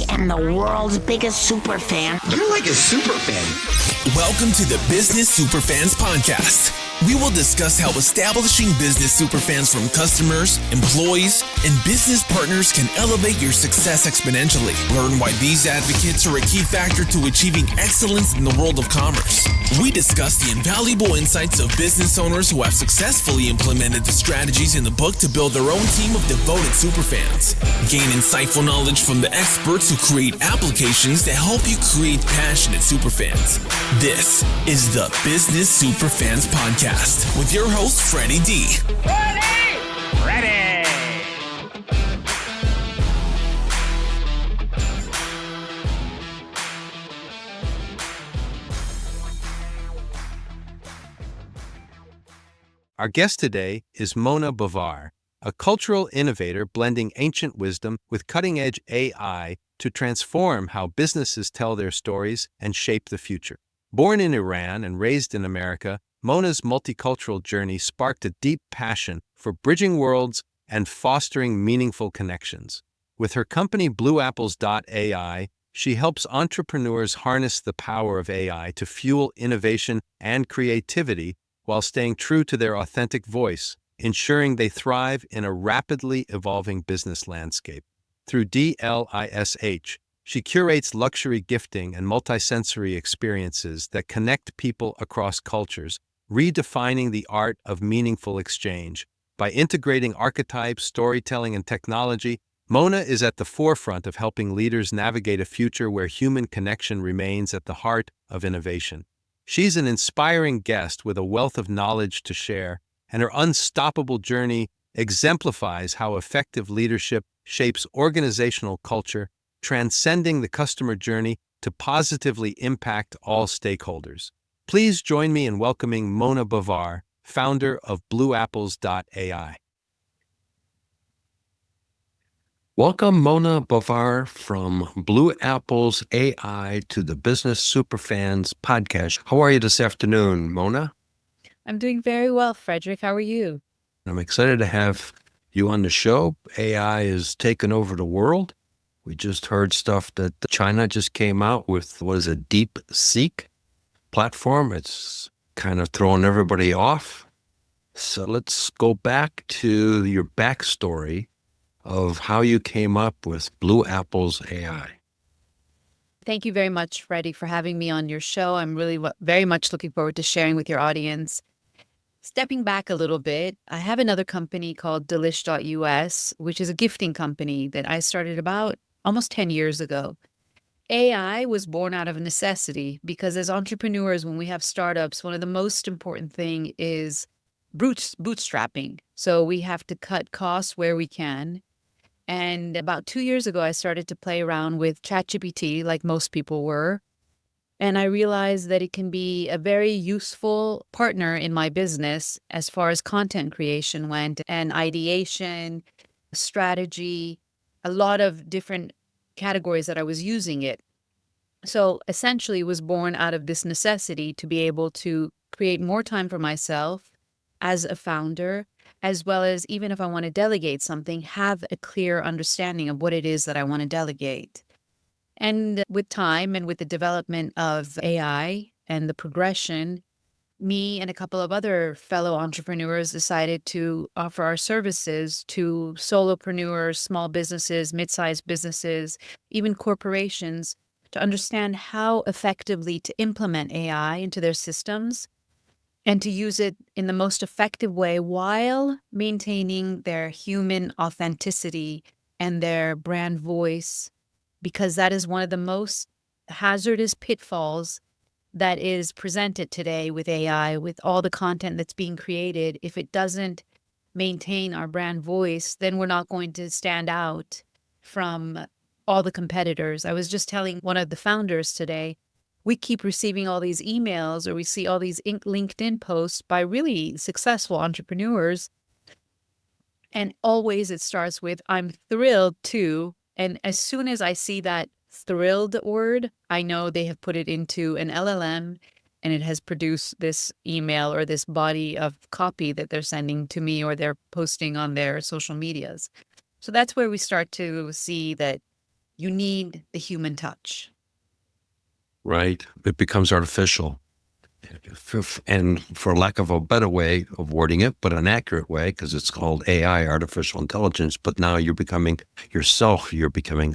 I am the world's biggest super fan. You're like a super fan. Welcome to the Business Superfans Podcast. We will discuss how establishing business superfans from customers, employees, and business partners can elevate your success exponentially. Learn why these advocates are a key factor to achieving excellence in the world of commerce. We discuss the invaluable insights of business owners who have successfully implemented the strategies in the book to build their own team of devoted superfans. Gain insightful knowledge from the experts who create applications that help you create passionate superfans. This is the Business Superfans Podcast with your host, Freddie D. Ready! Our guest today is Mona Bavar, a cultural innovator blending ancient wisdom with cutting-edge AI to transform how businesses tell their stories and shape the future. Born in Iran and raised in America, Mona's multicultural journey sparked a deep passion for bridging worlds and fostering meaningful connections. With her company BlueApples.ai, she helps entrepreneurs harness the power of AI to fuel innovation and creativity while staying true to their authentic voice, ensuring they thrive in a rapidly evolving business landscape. Through DLISH, she curates luxury gifting and multisensory experiences that connect people across cultures, redefining the art of meaningful exchange. By integrating archetypes, storytelling, and technology, Mona is at the forefront of helping leaders navigate a future where human connection remains at the heart of innovation. She's an inspiring guest with a wealth of knowledge to share, and her unstoppable journey exemplifies how effective leadership shapes organizational culture, transcending the customer journey to positively impact all stakeholders. Please join me in welcoming Mona Bavar, founder of BlueApples.ai. Welcome, Mona Bavar from Blue Apples AI to the Business Superfans Podcast. How are you this afternoon, Mona? I'm doing very well, Frederick. How are you? I'm excited to have you on the show. AI is taking over the world. We just heard stuff that China just came out with, what is a DeepSeek platform. It's kind of throwing everybody off. So let's go back to your backstory of how you came up with Blue Apples AI. Thank you very much, Freddie, for having me on your show. I'm really very much looking forward to sharing with your audience. Stepping back a little bit, I have another company called Delish.us, which is a gifting company that I started about almost 10 years ago. AI was born out of necessity because as entrepreneurs, when we have startups, one of the most important thing is bootstrapping. So we have to cut costs where we can. And about 2 years ago, I started to play around with ChatGPT like most people were. And I realized that it can be a very useful partner in my business as far as content creation went and ideation, strategy, a lot of different categories that I was using it. So essentially it was born out of this necessity to be able to create more time for myself as a founder, as well as even if I want to delegate something, have a clear understanding of what it is that I want to delegate. And with time and with the development of AI and the progression, me and a couple of other fellow entrepreneurs decided to offer our services to solopreneurs, small businesses, mid-sized businesses, even corporations, to understand how effectively to implement AI into their systems and to use it in the most effective way while maintaining their human authenticity and their brand voice, because that is one of the most hazardous pitfalls that is presented today with AI, with all the content that's being created. If it doesn't maintain our brand voice, then we're not going to stand out from all the competitors. I was just telling one of the founders today, we keep receiving all these emails or we see all these LinkedIn posts by really successful entrepreneurs. And always it starts with, I'm thrilled to. And as soon as I see that thrilled word, I know they have put it into an LLM and it has produced this email or this body of copy that they're sending to me or they're posting on their social medias. So that's where we start to see that You need the human touch. Right? It becomes artificial. And for lack of a better way of wording it, but an accurate way, because it's called AI, artificial intelligence, but now you're becoming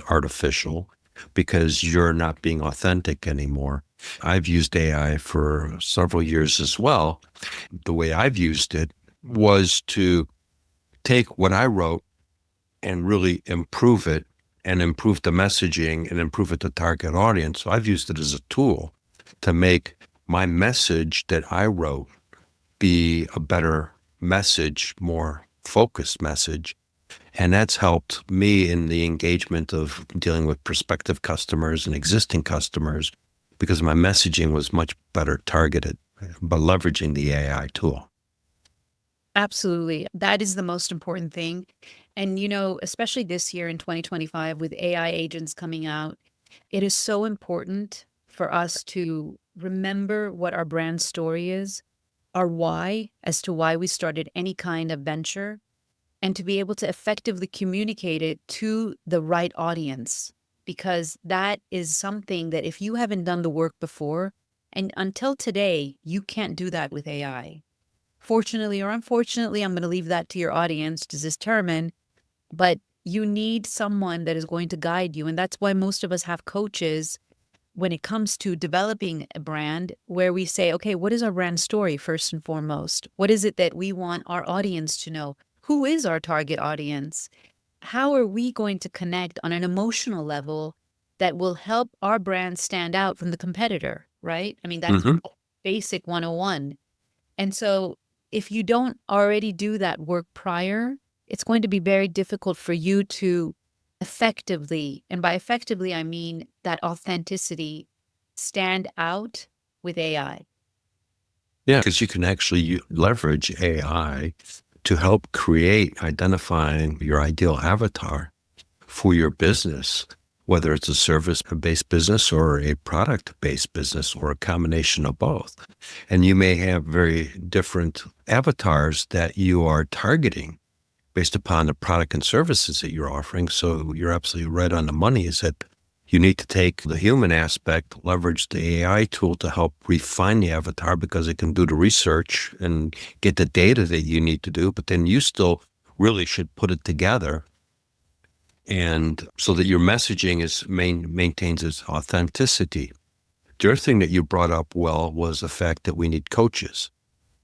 artificial because you're not being authentic anymore. I've used AI for several years as well. The way I've used it was to take what I wrote and really improve it and improve the messaging and improve it to target audience. So I've used it as a tool to make my message that I wrote be a better message, more focused message. And that's helped me in the engagement of dealing with prospective customers and existing customers because my messaging was much better targeted by leveraging the AI tool. Absolutely. That is the most important thing. And, especially this year in 2025 with AI agents coming out, it is so important for us to remember what our brand story is, our why, as to why we started any kind of venture, and to be able to effectively communicate it to the right audience. Because that is something that if you haven't done the work before, and until today, you can't do that with AI. Fortunately or unfortunately, I'm going to leave that to your audience to determine, but you need someone that is going to guide you. And that's why most of us have coaches when it comes to developing a brand where we say, okay, what is our brand story first and foremost? What is it that we want our audience to know? Who is our target audience? How are we going to connect on an emotional level that will help our brand stand out from the competitor, right? I mean, that's basic 101. And so if you don't already do that work prior, it's going to be very difficult for you to effectively, and by effectively, I mean that authenticity, stand out with AI. Yeah, because you can actually leverage AI to help identifying your ideal avatar for your business, whether it's a service-based business or a product-based business or a combination of both. And you may have very different avatars that you are targeting based upon the product and services that you're offering. So you're absolutely right on the money is that you need to take the human aspect, leverage the AI tool to help refine the avatar because it can do the research and get the data that you need to do, but then you still really should put it together and so that your messaging maintains its authenticity. The other thing that you brought up well was the fact that we need coaches.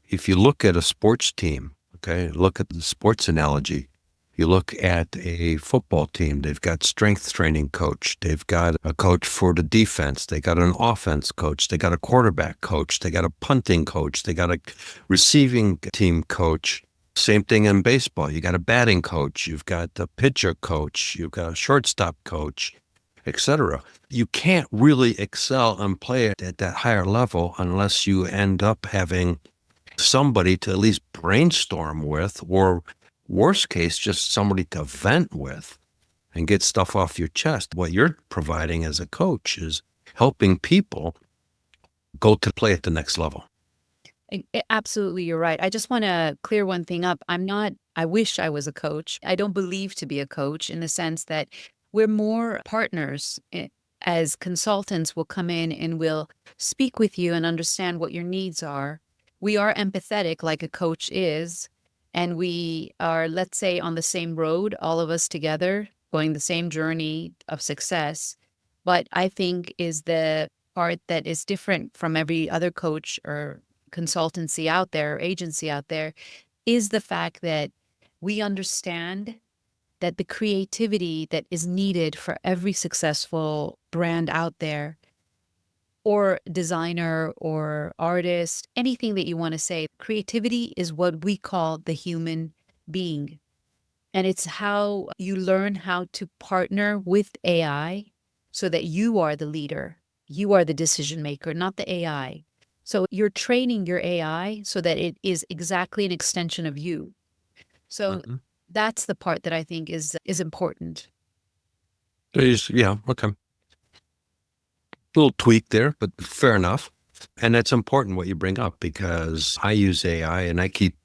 If you look at a sports team, okay, look at the sports analogy. You look at a football team, they've got strength training coach. They've got a coach for the defense. They got an offense coach. They got a quarterback coach. They got a punting coach. They got a receiving team coach. Same thing in baseball. You got a batting coach. You've got a pitcher coach. You've got a shortstop coach, etc. You can't really excel and play at that higher level unless you end up having somebody to at least brainstorm with, or worst case, just somebody to vent with and get stuff off your chest. What you're providing as a coach is helping people go to play at the next level. Absolutely, you're right. I just want to clear one thing up. I wish I was a coach. I don't believe to be a coach in the sense that we're more partners. As consultants will come in and will speak with you and understand what your needs are. We are empathetic like a coach is, and we are, let's say, on the same road, all of us together, going the same journey of success. But I think is the part that is different from every other coach or consultancy out there, or agency out there, is the fact that we understand that the creativity that is needed for every successful brand out there, or designer or artist, anything that you want to say, creativity is what we call the human being. And it's how you learn how to partner with AI so that you are the leader. You are the decision maker, not the AI. So you're training your AI so that it is exactly an extension of you. So that's the part that I think is important. Yeah, okay. Little tweak there, but fair enough. And that's important what you bring up because I use AI and I keep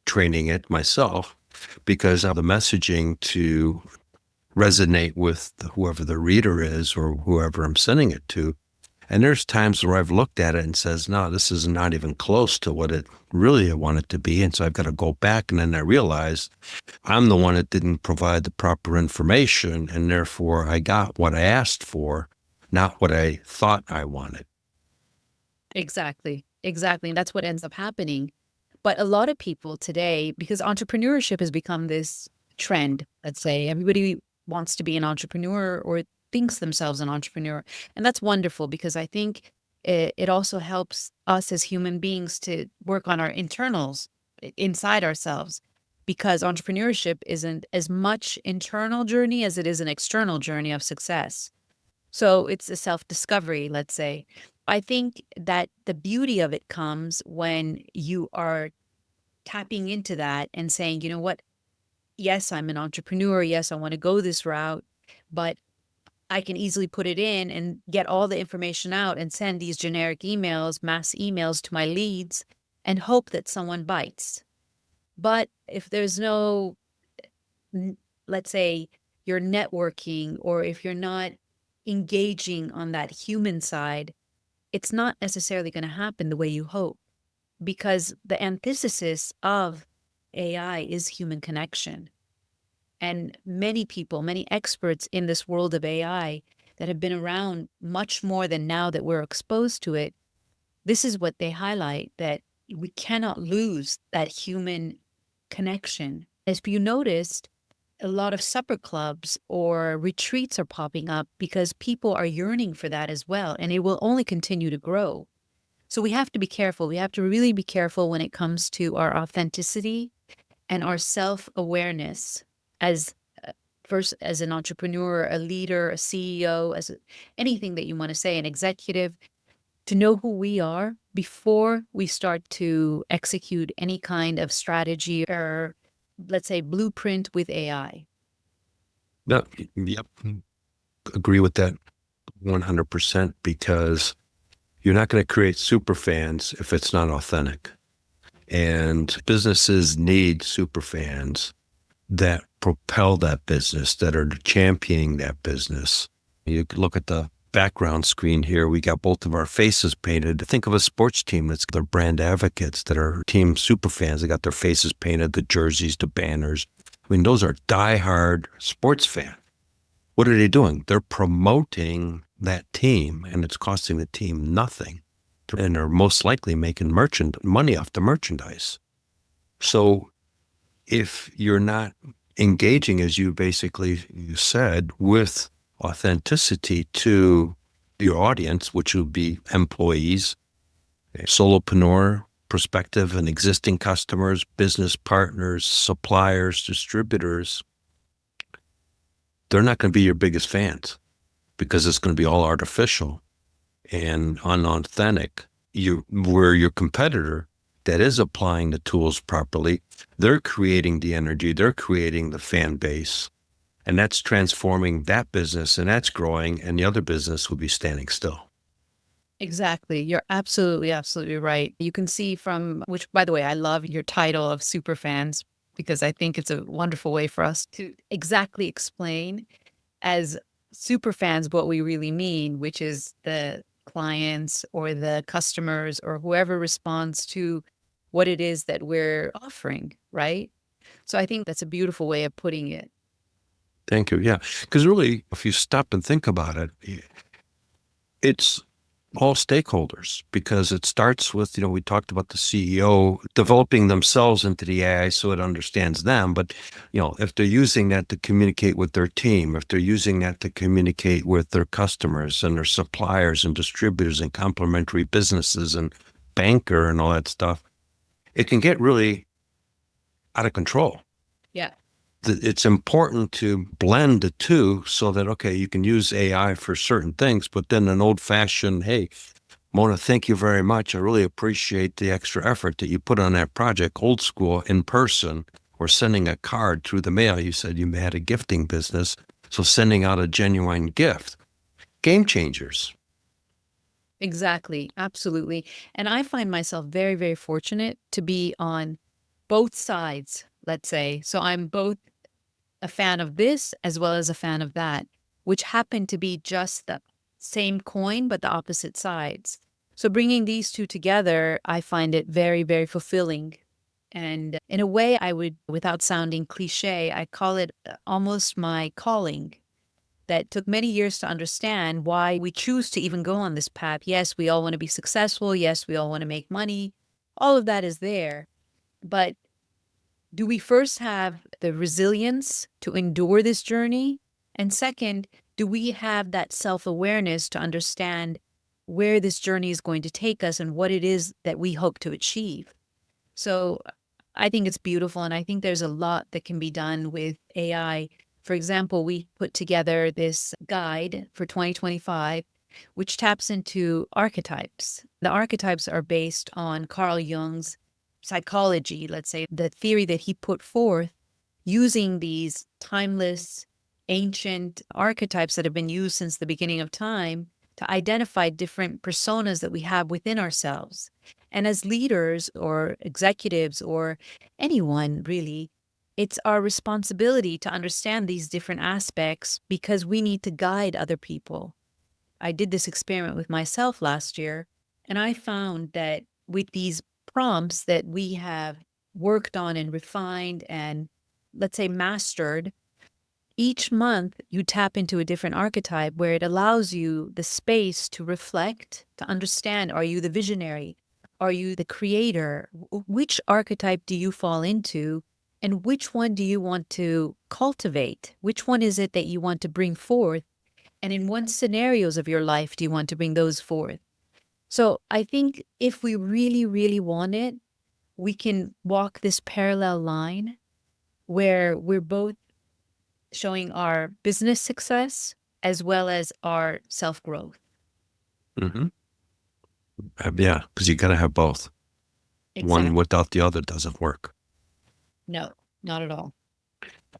training it myself because of the messaging to resonate with whoever the reader is or whoever I'm sending it to. And there's times where I've looked at it and says, no, this is not even close to what it really I want it to be. And so I've got to go back. And then I realized I'm the one that didn't provide the proper information. And therefore I got what I asked for, not what I thought I wanted. Exactly. Exactly. And that's what ends up happening. But a lot of people today, because entrepreneurship has become this trend, let's say, everybody wants to be an entrepreneur or thinks themselves an entrepreneur. And that's wonderful because I think it also helps us as human beings to work on our internals inside ourselves, because entrepreneurship isn't as much internal journey as it is an external journey of success. So it's a self-discovery, let's say. I think that the beauty of it comes when you are tapping into that and saying, you know what? Yes, I'm an entrepreneur. Yes, I want to go this route, but I can easily put it in and get all the information out and send these generic emails, mass emails to my leads and hope that someone bites. But if there's no, let's say, you're networking, or if you're not engaging on that human side, it's not necessarily going to happen the way you hope, because the antithesis of AI is human connection. And many people, many experts in this world of AI that have been around much more than now that we're exposed to it, this is what they highlight, that we cannot lose that human connection. As you noticed, a lot of supper clubs or retreats are popping up because people are yearning for that as well, and it will only continue to grow. So we have to be careful. We have to really be careful when it comes to our authenticity and our self-awareness as first as an entrepreneur, a leader, a CEO, anything that you want to say, an executive, to know who we are before we start to execute any kind of strategy or, let's say, blueprint with AI. No, yep. Agree with that 100% because you're not going to create super fans if it's not authentic. And businesses need super fans that propel that business, that are championing that business. You could look at the background screen here. We got both of our faces painted. Think of a sports team that's their brand advocates, that are team super fans. They got their faces painted, the jerseys, the banners. I mean, those are diehard sports fans. What are they doing? They're promoting that team, and it's costing the team nothing. And they're most likely making money off the merchandise. So if you're not engaging, as you said, with authenticity to your audience, which would be employees, solopreneur, prospective and existing customers, business partners, suppliers, distributors, they're not going to be your biggest fans because it's going to be all artificial and unauthentic. Where your competitor that is applying the tools properly, they're creating the energy, they're creating the fan base, and that's transforming that business, and that's growing, and the other business will be standing still. Exactly. You're absolutely, absolutely right. You can see from, which, by the way, I love your title of super fans, because I think it's a wonderful way for us to exactly explain as super fans what we really mean, which is the clients or the customers or whoever responds to what it is that we're offering, right? So I think that's a beautiful way of putting it. Thank you. Yeah. Because really, if you stop and think about it, it's all stakeholders, because it starts with, we talked about the CEO developing themselves into the AI so it understands them. But, if they're using that to communicate with their team, if they're using that to communicate with their customers and their suppliers and distributors and complementary businesses and banker and all that stuff, it can get really out of control. Yeah. It's important to blend the two so that, okay, you can use AI for certain things, but then an old-fashioned, hey, Mona, thank you very much. I really appreciate the extra effort that you put on that project. Old school, in person, or sending a card through the mail. You said you had a gifting business, so sending out a genuine gift. Game changers. Exactly. Absolutely. And I find myself very, very fortunate to be on both sides, let's say. So I'm both a fan of this as well as a fan of that, which happen to be just the same coin, but the opposite sides. So bringing these two together, I find it very, very fulfilling. And in a way, I would, without sounding cliche, I call it almost my calling that took many years to understand why we choose to even go on this path. Yes, we all want to be successful. Yes, we all want to make money. All of that is there. But do we first have the resilience to endure this journey? And second, do we have that self awareness to understand where this journey is going to take us and what it is that we hope to achieve? So I think it's beautiful. And I think there's a lot that can be done with AI. For example, we put together this guide for 2025, which taps into archetypes. The archetypes are based on Carl Jung's psychology, let's say, the theory that he put forth using these timeless, ancient archetypes that have been used since the beginning of time to identify different personas that we have within ourselves. And as leaders or executives or anyone really, it's our responsibility to understand these different aspects because we need to guide other people. I did this experiment with myself last year, and I found that with these prompts that we have worked on and refined and, let's say, mastered, each month you tap into a different archetype where it allows you the space to reflect, to understand, are you the visionary? Are you the creator? Which archetype do you fall into? And which one do you want to cultivate? Which one is it that you want to bring forth? And in what scenarios of your life do you want to bring those forth? So I think if we really, really want it, we can walk this parallel line where we're both showing our business success as well as our self-growth. Mm-hmm. Yeah, because you got to have both. Exactly. One without the other doesn't work. No, not at all.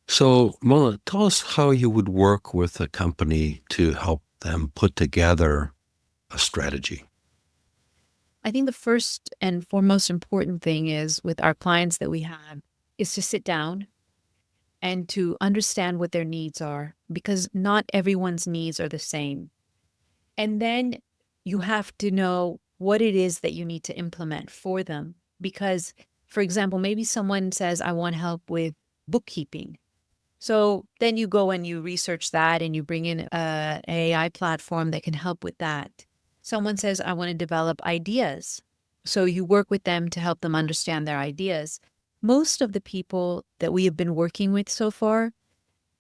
So, Mona, tell us how you would work with a company to help them put together a strategy. I think the first and foremost important thing is with our clients that we have is to sit down and to understand what their needs are, because not everyone's needs are the same. And then you have to know what it is that you need to implement for them. Because, for example, maybe someone says, I want help with bookkeeping. So then you go and you research that and you bring in an AI platform that can help with that. Someone says, I want to develop ideas. So you work with them to help them understand their ideas. Most of the people that we have been working with so far,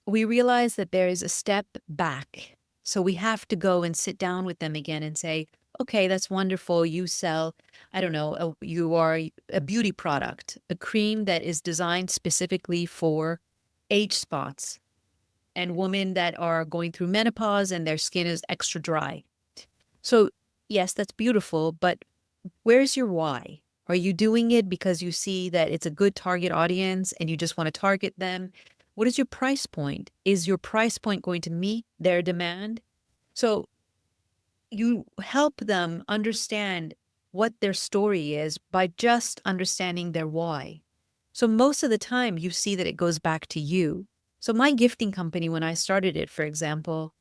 we realize that there is a step back. So we have to go and sit down with them again and say, okay, that's wonderful. You sell, I don't know, you are a beauty product, a cream that is designed specifically for age spots and women that are going through menopause and their skin is extra dry. So yes, that's beautiful, but where's your why? Are you doing it because you see that it's a good target audience and you just want to target them? What is your price point? Is your price point going to meet their demand? So you help them understand what their story is by just understanding their why. So most of the time you see that it goes back to you. So my gifting company, when I started it, for example,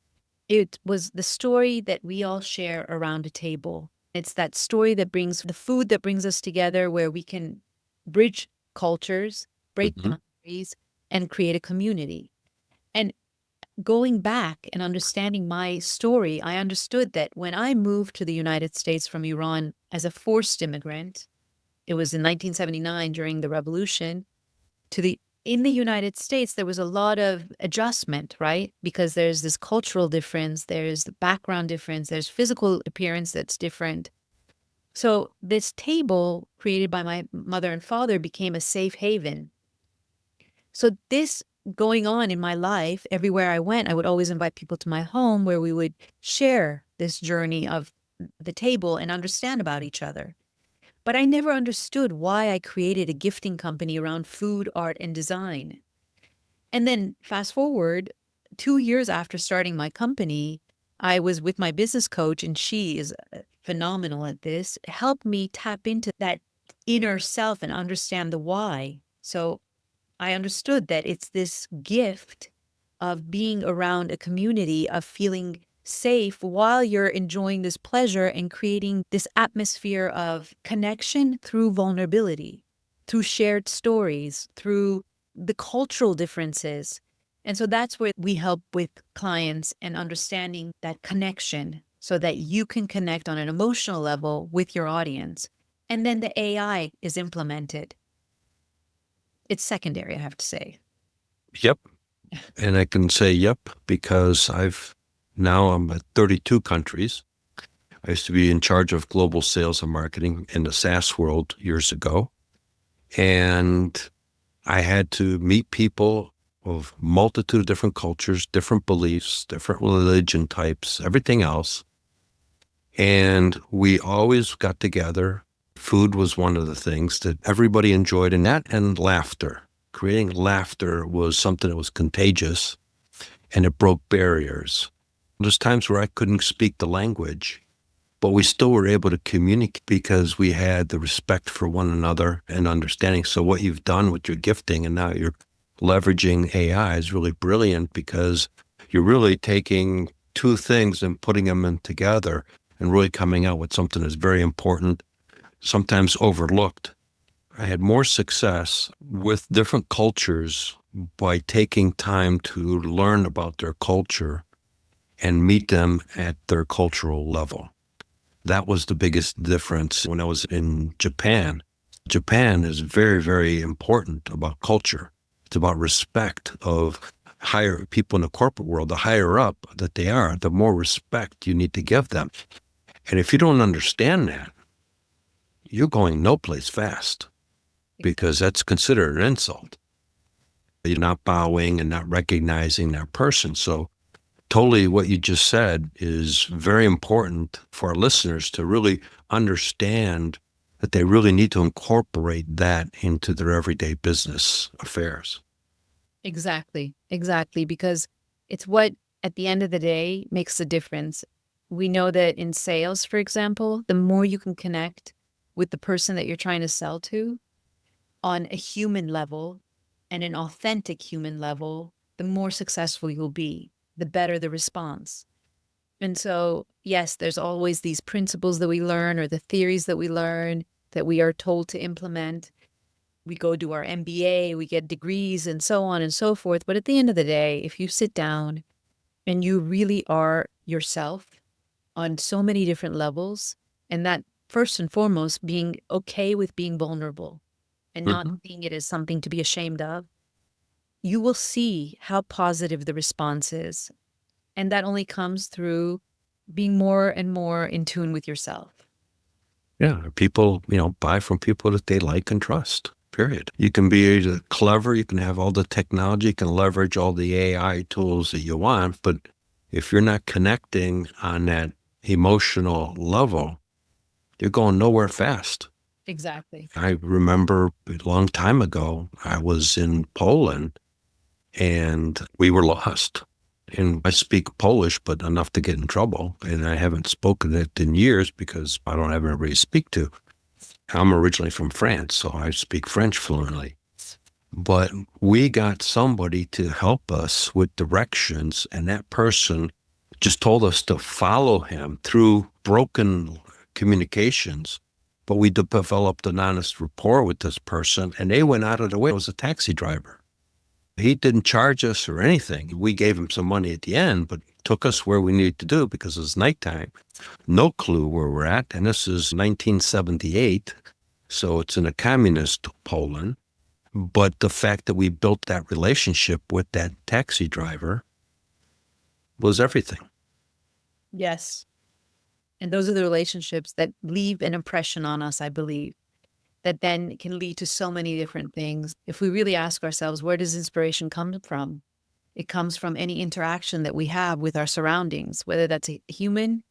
it was the story that we all share around a table. It's that story that brings the food that brings us together, where we can bridge cultures, break Mm-hmm. boundaries, and create a community. And going back and understanding my story, I understood that when I moved to the United States from Iran as a forced immigrant, it was in 1979 during the revolution, in the United States, there was a lot of adjustment, right? Because there's this cultural difference, there's the background difference, there's physical appearance that's different. So this table created by my mother and father became a safe haven. So this going on in my life, everywhere I went, I would always invite people to my home where we would share this journey of the table and understand about each other. But I never understood why I created a gifting company around food, art, and design. And then fast forward 2 years after starting my company, I was with my business coach, and she is phenomenal at this, helped me tap into that inner self and understand the why. So I understood that it's this gift of being around a community, of feeling safe while you're enjoying this pleasure and creating this atmosphere of connection through vulnerability, through shared stories, through the cultural differences. And so that's where we help with clients and understanding that connection so that you can connect on an emotional level with your audience. And then the AI is implemented. It's secondary, I have to say. Yep. And I can say yep because I'm at 32 countries. I used to be in charge of global sales and marketing in the SaaS world years ago. And I had to meet people of multitude of different cultures, different beliefs, different religion types, everything else. And we always got together. Food was one of the things that everybody enjoyed, and laughter. Creating laughter was something that was contagious, and it broke barriers. There's times where I couldn't speak the language, but we still were able to communicate because we had the respect for one another and understanding. So what you've done with your gifting and now you're leveraging AI is really brilliant because you're really taking two things and putting them in together and really coming out with something that's very important, sometimes overlooked. I had more success with different cultures by taking time to learn about their culture and meet them at their cultural level. That was the biggest difference when I was in Japan. Japan is very, very important about culture. It's about respect of higher people in the corporate world. The higher up that they are, the more respect you need to give them. And if you don't understand that, you're going no place fast because that's considered an insult. You're not bowing and not recognizing that person. So totally what you just said is very important for our listeners to really understand that they really need to incorporate that into their everyday business affairs. Exactly, exactly. Because it's what, at the end of the day, makes the difference. We know that in sales, for example, the more you can connect with the person that you're trying to sell to on a human level and an authentic human level, the more successful you'll be, the better the response. And so, yes, there's always these principles that we learn or the theories that we learn that we are told to implement. We go do our MBA, we get degrees and so on and so forth. But at the end of the day, if you sit down and you really are yourself on so many different levels, and that first and foremost, being okay with being vulnerable and not seeing it as something to be ashamed of, you will see how positive the response is. And that only comes through being more and more in tune with yourself. Yeah, people, buy from people that they like and trust, period. You can be clever, you can have all the technology, you can leverage all the AI tools that you want, but if you're not connecting on that emotional level, you're going nowhere fast. Exactly. I remember a long time ago, I was in Poland and we were lost. And I speak Polish, but enough to get in trouble. And I haven't spoken it in years because I don't have anybody to speak to. I'm originally from France, so I speak French fluently. But we got somebody to help us with directions, and that person just told us to follow him through broken communications. But we developed an honest rapport with this person, and they went out of their way. It was a taxi driver. He didn't charge us or anything. We gave him some money at the end, but took us where we needed to do because it was nighttime. No clue where we're at. And this is 1978. So it's in a communist Poland. But the fact that we built that relationship with that taxi driver was everything. Yes. And those are the relationships that leave an impression on us, I believe, that then can lead to so many different things. If we really ask ourselves, where does inspiration come from? It comes from any interaction that we have with our surroundings, whether that's a human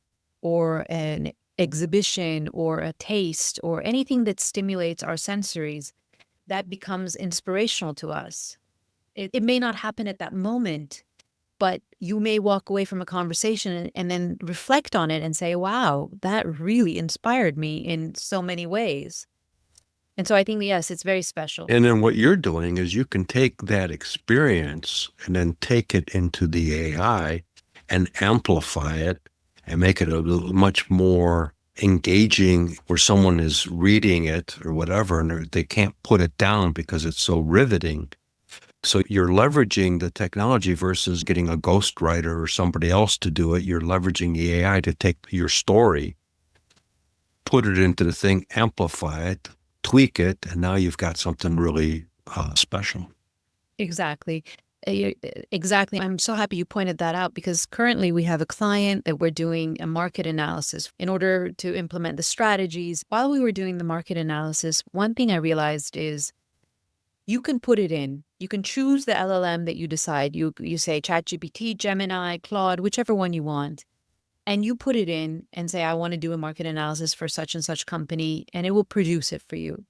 or an exhibition or a taste or anything that stimulates our sensories, that becomes inspirational to us. It may not happen at that moment, but you may walk away from a conversation and then reflect on it and say, wow, that really inspired me in so many ways. And so I think, yes, it's very special. And then what you're doing is you can take that experience and then take it into the AI and amplify it and make it a little much more engaging, where someone is reading it or whatever, and they can't put it down because it's so riveting. So you're leveraging the technology versus getting a ghostwriter or somebody else to do it. You're leveraging the AI to take your story, put it into the thing, amplify it, tweak it, and now you've got something really special. Exactly. Exactly. I'm so happy you pointed that out, because currently we have a client that we're doing a market analysis in order to implement the strategies. While we were doing the market analysis, one thing I realized is you can put it in. You can choose the LLM that you decide. You say ChatGPT, Gemini, Claude, whichever one you want. And you put it in and say, I want to do a market analysis for such and such company, and it will produce it for you.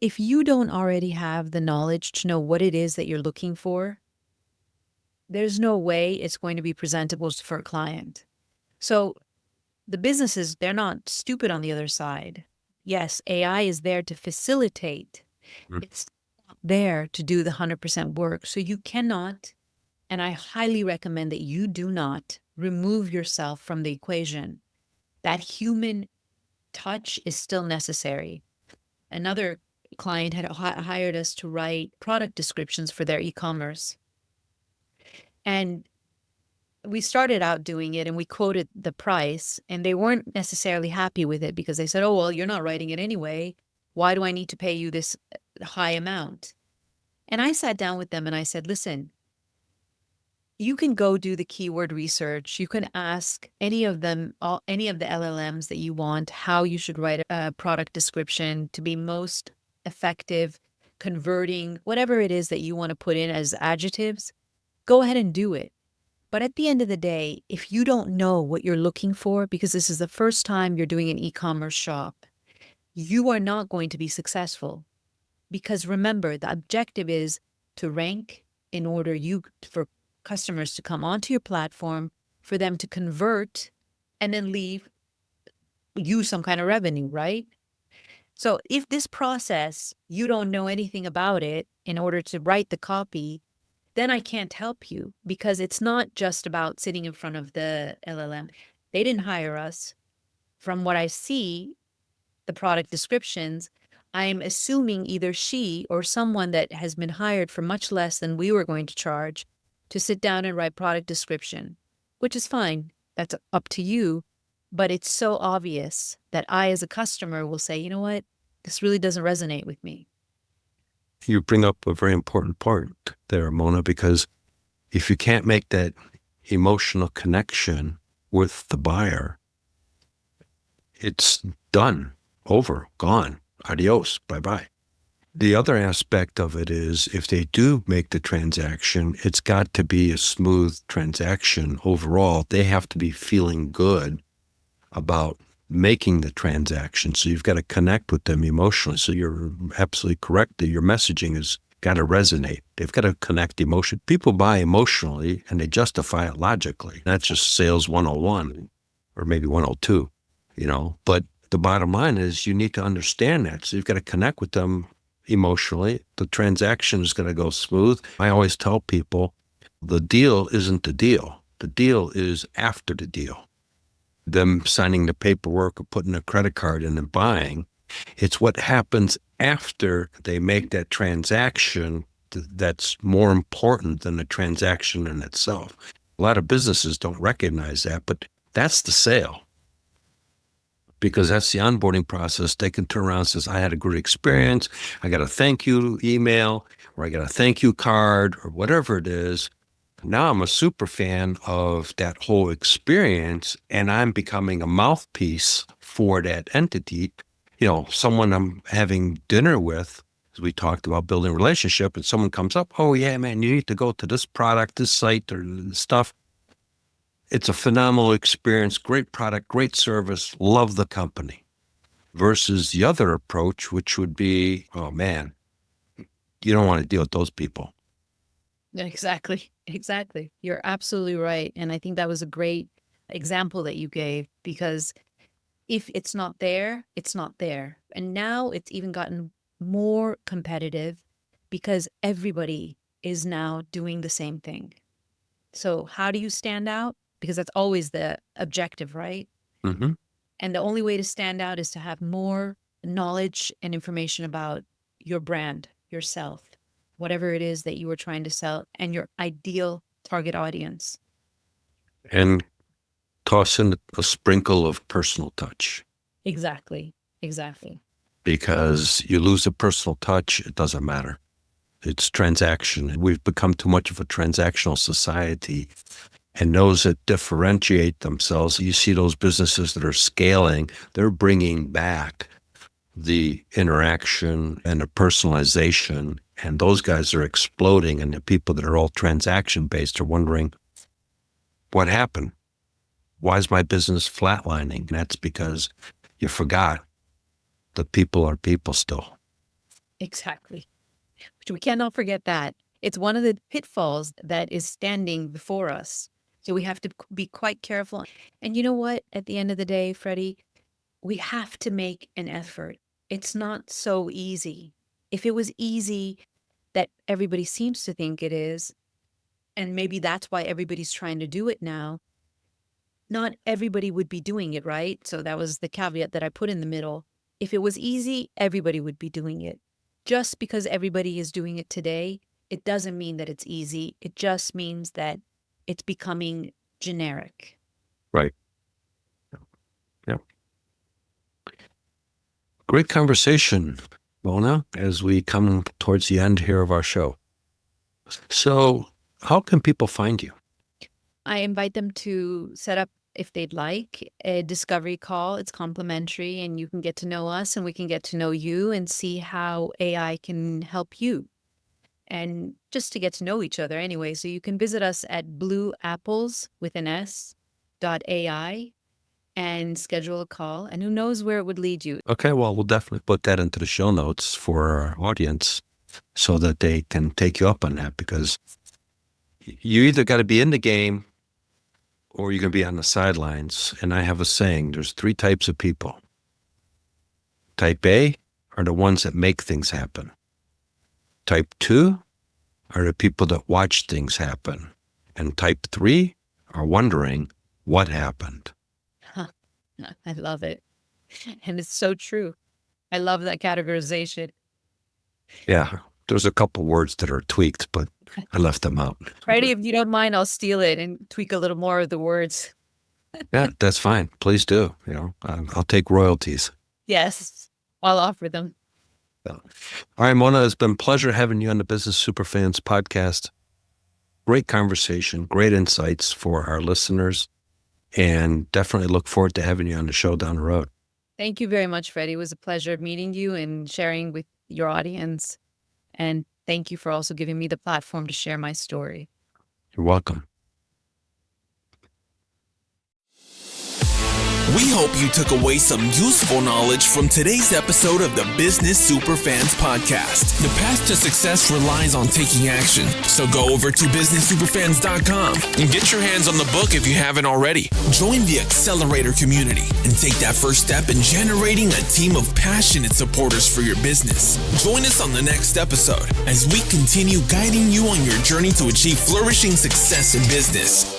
If you don't already have the knowledge to know what it is that you're looking for, there's no way it's going to be presentable for a client. So the businesses, they're not stupid on the other side. Yes, AI is there to facilitate. It's not there to do the 100% work. So you cannot, and I highly recommend that you do not remove yourself from the equation. That human touch is still necessary. Another client had hired us to write product descriptions for their e-commerce. And we started out doing it and we quoted the price, and they weren't necessarily happy with it because they said, oh, well, you're not writing it anyway. Why do I need to pay you this high amount? And I sat down with them and I said, listen, you can go do the keyword research. You can ask any of them, any of the LLMs that you want, how you should write a product description to be most effective, converting, whatever it is that you want to put in as adjectives. Go ahead and do it. But at the end of the day, if you don't know what you're looking for, because this is the first time you're doing an e-commerce shop, you are not going to be successful. Because remember, the objective is to rank in order for customers to come onto your platform, for them to convert, and then leave you some kind of revenue, right? So if this process, you don't know anything about it in order to write the copy, then I can't help you, because it's not just about sitting in front of the LLM. They didn't hire us. From what I see, the product descriptions, I'm assuming either she or someone that has been hired for much less than we were going to charge to sit down and write product description, which is fine. That's up to you. But it's so obvious that I, as a customer, will say, you know what? This really doesn't resonate with me. You bring up a very important point there, Mona, because if you can't make that emotional connection with the buyer, it's done, over, gone, adios, bye-bye. The other aspect of it is if they do make the transaction, it's got to be a smooth transaction overall. They have to be feeling good about making the transaction. So you've got to connect with them emotionally. So you're absolutely correct that your messaging has got to resonate. They've got to connect emotion. People buy emotionally and they justify it logically. That's just sales 101 or maybe 102, But the bottom line is you need to understand that. So you've got to connect with them emotionally. The transaction is going to go smooth. I always tell people the deal isn't the deal. The deal is after the deal. Them signing the paperwork or putting a credit card in and buying. It's what happens after they make that transaction that's more important than the transaction in itself. A lot of businesses don't recognize that, but that's the sale. Because that's the onboarding process. They can turn around and says, I had a great experience. I got a thank you email, or I got a thank you card, or whatever it is. Now I'm a super fan of that whole experience, and I'm becoming a mouthpiece for that entity. Someone I'm having dinner with, as we talked about building a relationship, and someone comes up, oh yeah, man, you need to go to this product, this site, or this stuff. It's a phenomenal experience, great product, great service, love the company. Versus the other approach, which would be, oh man, you don't want to deal with those people. Exactly. You're absolutely right. And I think that was a great example that you gave, because if it's not there, it's not there. And now it's even gotten more competitive because everybody is now doing the same thing. So how do you stand out? Because that's always the objective, right? Mm-hmm. And the only way to stand out is to have more knowledge and information about your brand, yourself, whatever it is that you are trying to sell, and your ideal target audience. And toss in a sprinkle of personal touch. Exactly. Because you lose a personal touch, it doesn't matter. It's transaction. We've become too much of a transactional society. And those that differentiate themselves, you see those businesses that are scaling, they're bringing back the interaction and the personalization. And those guys are exploding. And the people that are all transaction-based are wondering, what happened? Why is my business flatlining? And that's because you forgot that people are people still. Exactly. We cannot forget that. It's one of the pitfalls that is standing before us. So we have to be quite careful. And you know what? At the end of the day, Freddie, we have to make an effort. It's not so easy. If it was easy, that everybody seems to think it is, and maybe that's why everybody's trying to do it now, not everybody would be doing it, right? So that was the caveat that I put in the middle. If it was easy, everybody would be doing it. Just because everybody is doing it today, it doesn't mean that it's easy. It just means that it's becoming generic. Right. Yeah. Great conversation, Mona, as we come towards the end here of our show. So how can people find you? I invite them to set up, if they'd like, a discovery call. It's complimentary, and you can get to know us and we can get to know you and see how AI can help you. And just to get to know each other anyway. So you can visit us at blueapples.ai and schedule a call. And who knows where it would lead you. Okay, well, we'll definitely put that into the show notes for our audience so that they can take you up on that, because you either got to be in the game or you're going to be on the sidelines. And I have a saying, there's 3 types of people. Type A are the ones that make things happen. Type 2 are the people that watch things happen. And type 3 are wondering what happened. I love it. And it's so true. I love that categorization. Yeah, there's a couple words that are tweaked, but I left them out. Freddie, if you don't mind, I'll steal it and tweak a little more of the words. Yeah, that's fine. Please do. I'll take royalties. Yes, I'll offer them. All right, Mona, it's been a pleasure having you on the Business Superfans podcast. Great conversation, great insights for our listeners, and definitely look forward to having you on the show down the road. Thank you very much, Freddie. It was a pleasure meeting you and sharing with your audience. And thank you for also giving me the platform to share my story. You're welcome. We hope you took away some useful knowledge from today's episode of the Business Superfans podcast. The path to success relies on taking action. So go over to businesssuperfans.com and get your hands on the book if you haven't already. Join the Accelerator community and take that first step in generating a team of passionate supporters for your business. Join us on the next episode as we continue guiding you on your journey to achieve flourishing success in business.